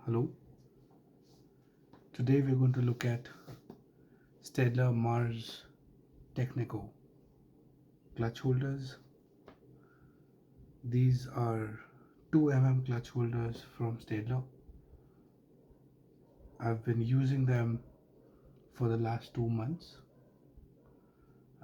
Hello. Today we're going to look at Staedtler Mars Technico clutch holders. These are 2 clutch holders from Staedtler. I've been using them for the last 2 months.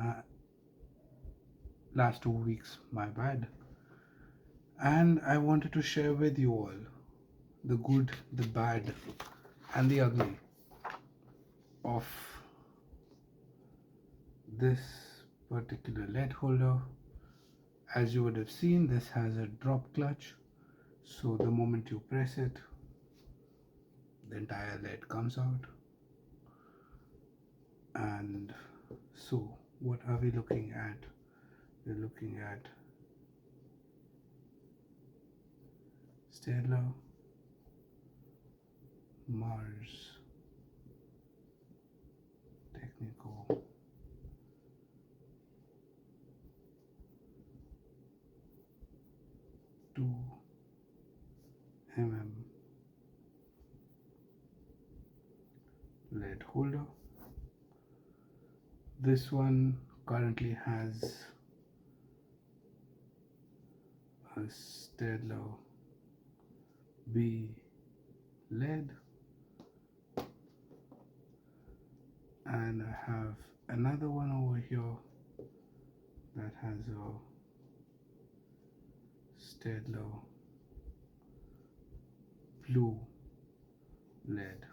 Uh, last 2 weeks, my bad. And I wanted to share with you all the good, the bad, and the ugly of this particular lead holder. As you would have seen, this has a drop clutch, so the moment you press it, the entire lead comes out. And so, what are we looking at? We're looking at Staedtler Mars Technico 2 lead holder. This one currently has a Staedtler B lead, and I have another one over here that has a Staedtler blue lead.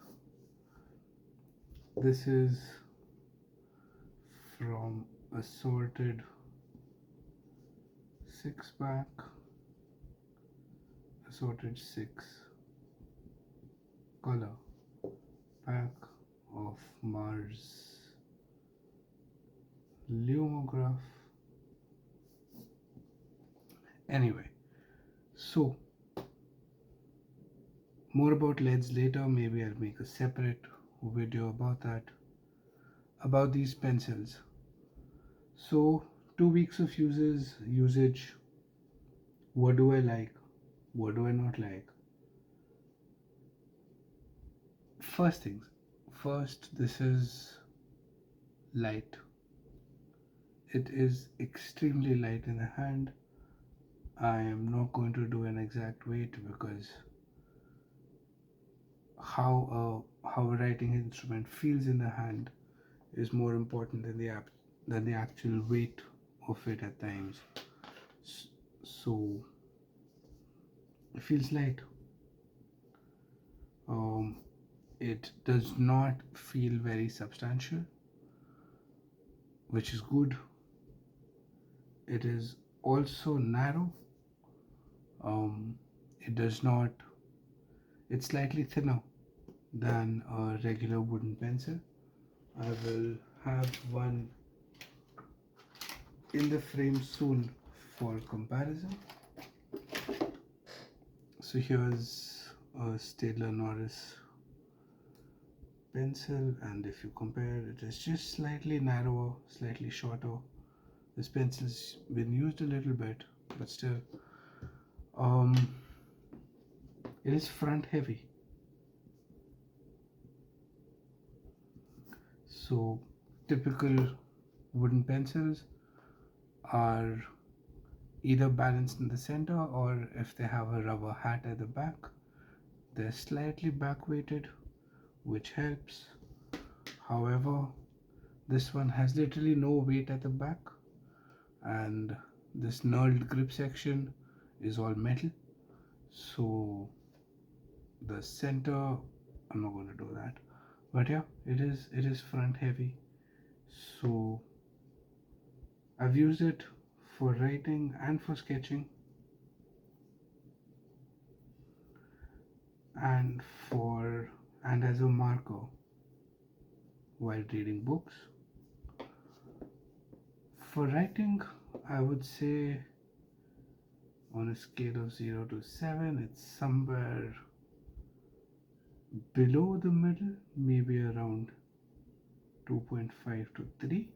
This is from a sorted 6-pack, assorted 6-color pack of Mars Lumograph. Anyway, so more about LEDs later. Maybe I'll make a separate video about that, about these pencils. So 2 weeks of usage. What do I like? What do I not like? First, this is light. It is extremely light in the hand. I am not going to do an exact weight because how a writing instrument feels in the hand is more important than the actual weight of it at times. So it feels light. It does not feel very substantial, which is good. It is also narrow. It does not. It's slightly thinner than a regular wooden pencil. I will have one in the frame soon for comparison. So here's a Staedtler Norris pencil, and if you compare, it is just slightly narrower, slightly shorter. This pencil's been used a little bit, but still, it is front heavy. So typical wooden pencils are either balanced in the center, or if they have a rubber hat at the back, they're slightly back weighted, which helps. However, this one has literally no weight at the back, and this knurled grip section is all metal. So the center, I'm not going to do that, but yeah, it is front heavy. So I've used it for writing and for sketching, and as a marker while reading books. For writing, I would say on a scale of 0 to 7, it's somewhere below the middle, maybe around 2.5 to 3.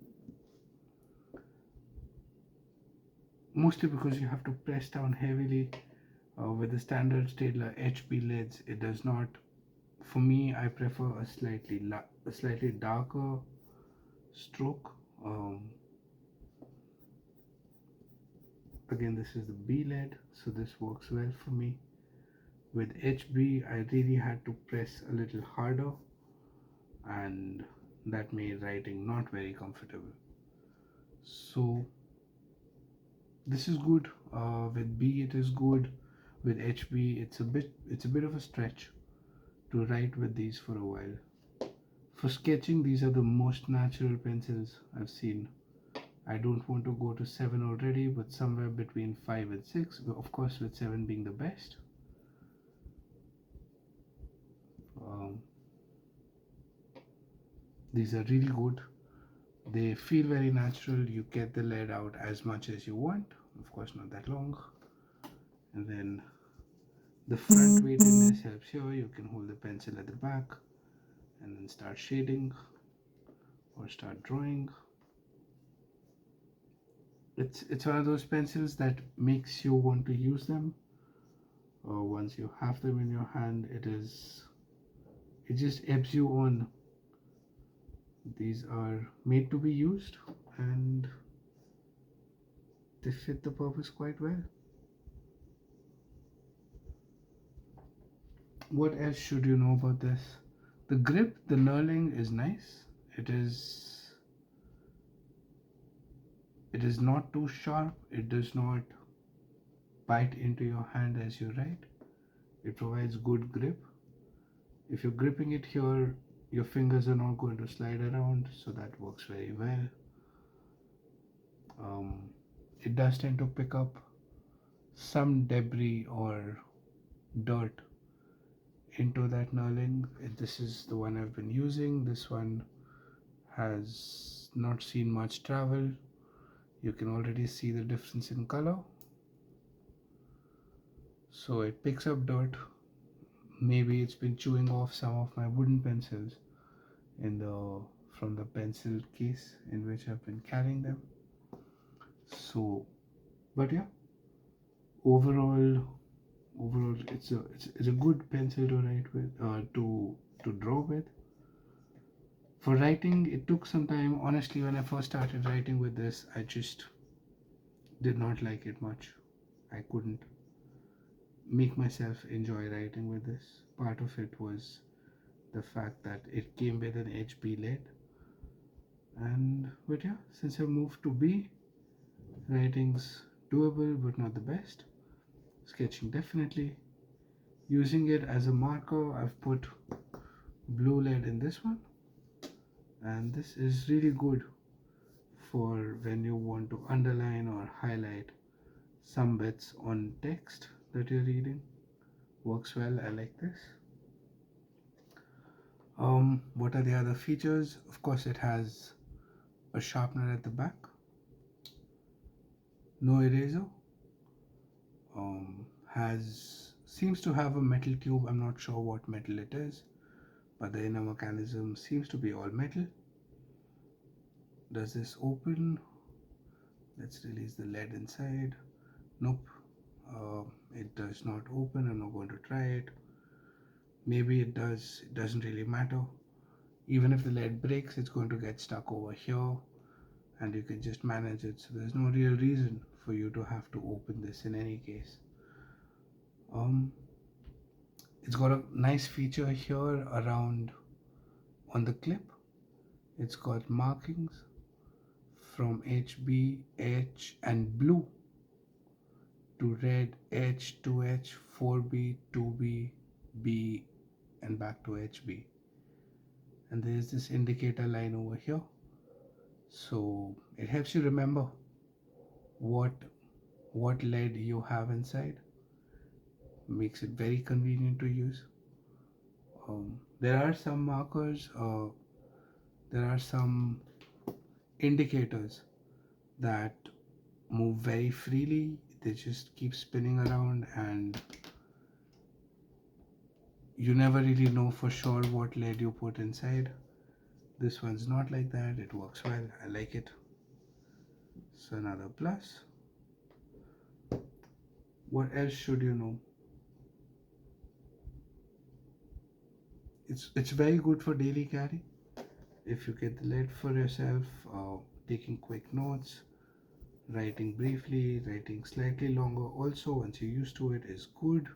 Mostly because you have to press down heavily With the standard Staedtler HB lids, it does not. For me, I prefer a slightly darker stroke. Again, this is the B lid, so this works well for me. With HB, I really had to press a little harder, and that made writing not very comfortable. So this is good. With B, it is good. With HB, it's a bit of a stretch to write with these for a while. For sketching, these are the most natural pencils I've seen. I don't want to go to 7 already, but somewhere between 5 and 6, of course, with 7 being the best. Um, these are really good. They feel very natural. You get the lead out as much as you want, of course, not that long. And then the front weightedness helps here. You can hold the pencil at the back and then start shading or start drawing. It's one of those pencils that makes you want to use them. Once you have them in your hand, it just ebbs you on. These are made to be used and they fit the purpose quite well. What else should you know about this? The grip, the knurling is nice. It is not too sharp. It does not bite into your hand as you write. It provides good grip. If you're gripping it here, your fingers are not going to slide around, so that works very well. It does tend to pick up some debris or dirt into that knurling. This is the one I've been using. This one has not seen much travel. You can already see the difference in color. So it picks up dirt. Maybe it's been chewing off some of my wooden pencils from the pencil case in which I've been carrying them. So, but yeah, overall, it's a good pencil to write with, to draw with. For writing, it took some time. Honestly, when I first started writing with this, I just did not like it much. I couldn't make myself enjoy writing with this. Part of it was the fact that it came with an HB lid. But yeah, since I moved to B, writing's doable but not the best. Sketching definitely. Using it as a marker, I've put blue lead in this one, and this is really good for when you want to underline or highlight some bits on text that you're reading. Works well. I like this. What are the other features? Of course, it has a sharpener at the back, no eraser. Has seems to have a metal tube. I'm not sure what metal it is, but the inner mechanism seems to be all metal. Does this open? Let's release the lead inside. Nope, it does not open. I'm not going to try it. Maybe it does. It doesn't really matter. Even if the lead breaks, it's going to get stuck over here and you can just manage it. So there's no real reason for you to have to open this in any case. It's got a nice feature here around on the clip. It's got markings from HB, H and blue to red, H, 2H, 4B, 2B, B and back to HB. And there's this indicator line over here. So it helps you remember what lead you have inside. Makes it very convenient to use. There are some markers, there are some indicators that move very freely. They just keep spinning around and you never really know for sure what lead you put inside. This one's not like that. It works well. I like it. So another plus. What else should you know? it's very good for daily carry. If you get the lead for yourself, taking quick notes, writing briefly, writing slightly longer also once you're used to it is good,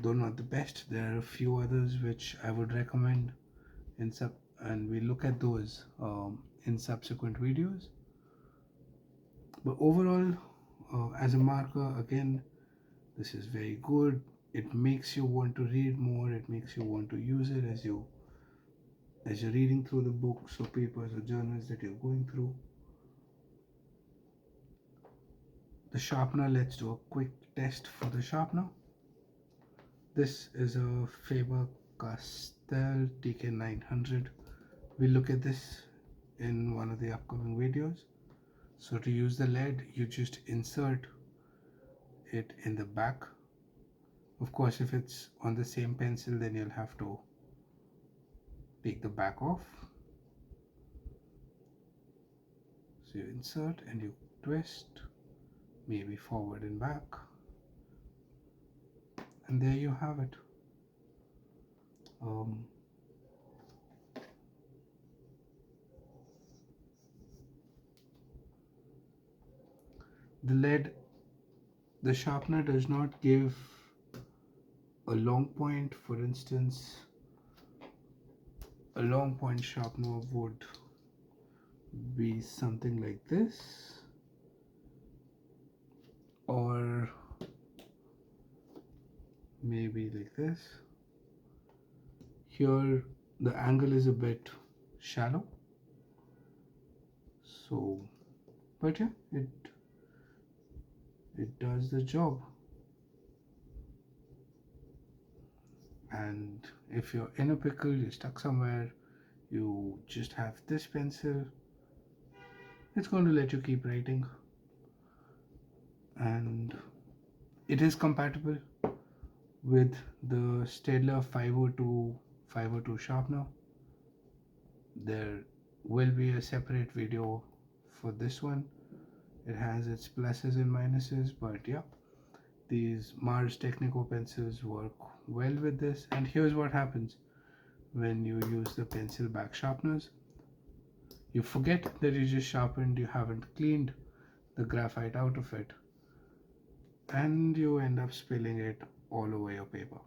though not the best. There are a few others which I would recommend and we look at those in subsequent videos. But overall, as a marker, again, this is very good. It makes you want to read more. It makes you want to use it as you're reading through the books or papers or journals that you're going through. The sharpener, let's do a quick test for the sharpener. This is a Faber-Castell TK900. We'll look at this in one of the upcoming videos. So to use the lead, you just insert it in the back. Of course, if it's on the same pencil, then you'll have to take the back off. So you insert and you twist, maybe forward and back, and there you have it. The sharpener does not give a long point. For instance, a long point sharpener would be something like this, or maybe like this. Here the angle is a bit shallow, so but yeah, it does the job. And if you're in a pickle, you're stuck somewhere, you just have this pencil, it's going to let you keep writing. And it is compatible with the Staedtler 502 sharpener. There will be a separate video for this one. It has its pluses and minuses, but yeah, these Mars Technico pencils work well with this. And here's what happens when you use the pencil back sharpeners. You forget that you just sharpened, you haven't cleaned the graphite out of it, and you end up spilling it all over your paper.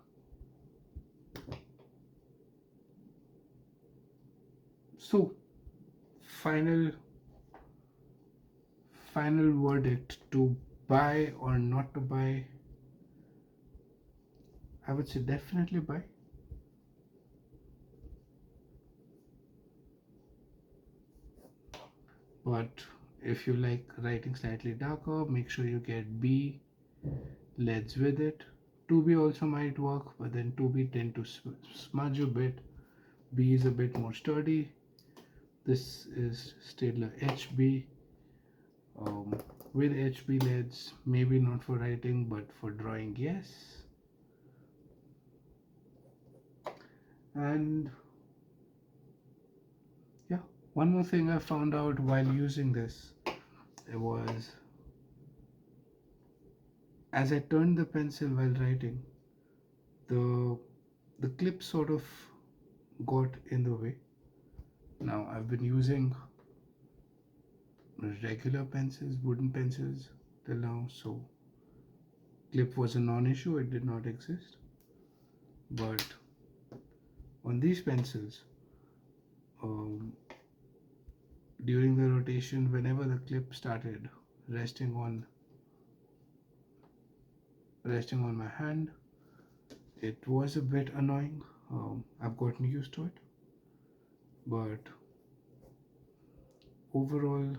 So, final verdict, to buy or not to buy. I would say definitely buy. But if you like writing slightly darker, make sure you get B leads with it. 2B also might work, but then 2B tend to smudge a bit. B is a bit more sturdy. This is Staedtler HB with HB leads, maybe not for writing, but for drawing, yes. And yeah, one more thing I found out while using this, it was as I turned the pencil while writing, the clip sort of got in the way. Now I've been using regular pencils, wooden pencils till now, so clip was a non-issue, it did not exist. But on these pencils, during the rotation, whenever the clip started resting on my hand, it was a bit annoying. I've gotten used to it, but overall,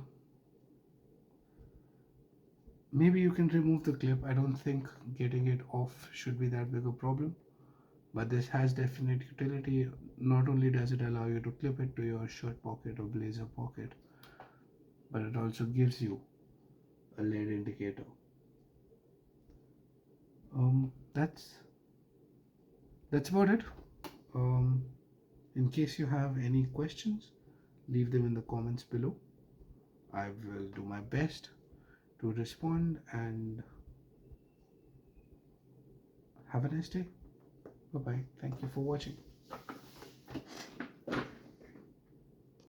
maybe you can remove the clip. I don't think getting it off should be that big a problem, but this has definite utility. Not only does it allow you to clip it to your shirt pocket or blazer pocket, but it also gives you a lead indicator. That's about it. In case you have any questions, leave them in the comments below. I will do my best to respond, and have a nice day. Bye bye. Thank you for watching.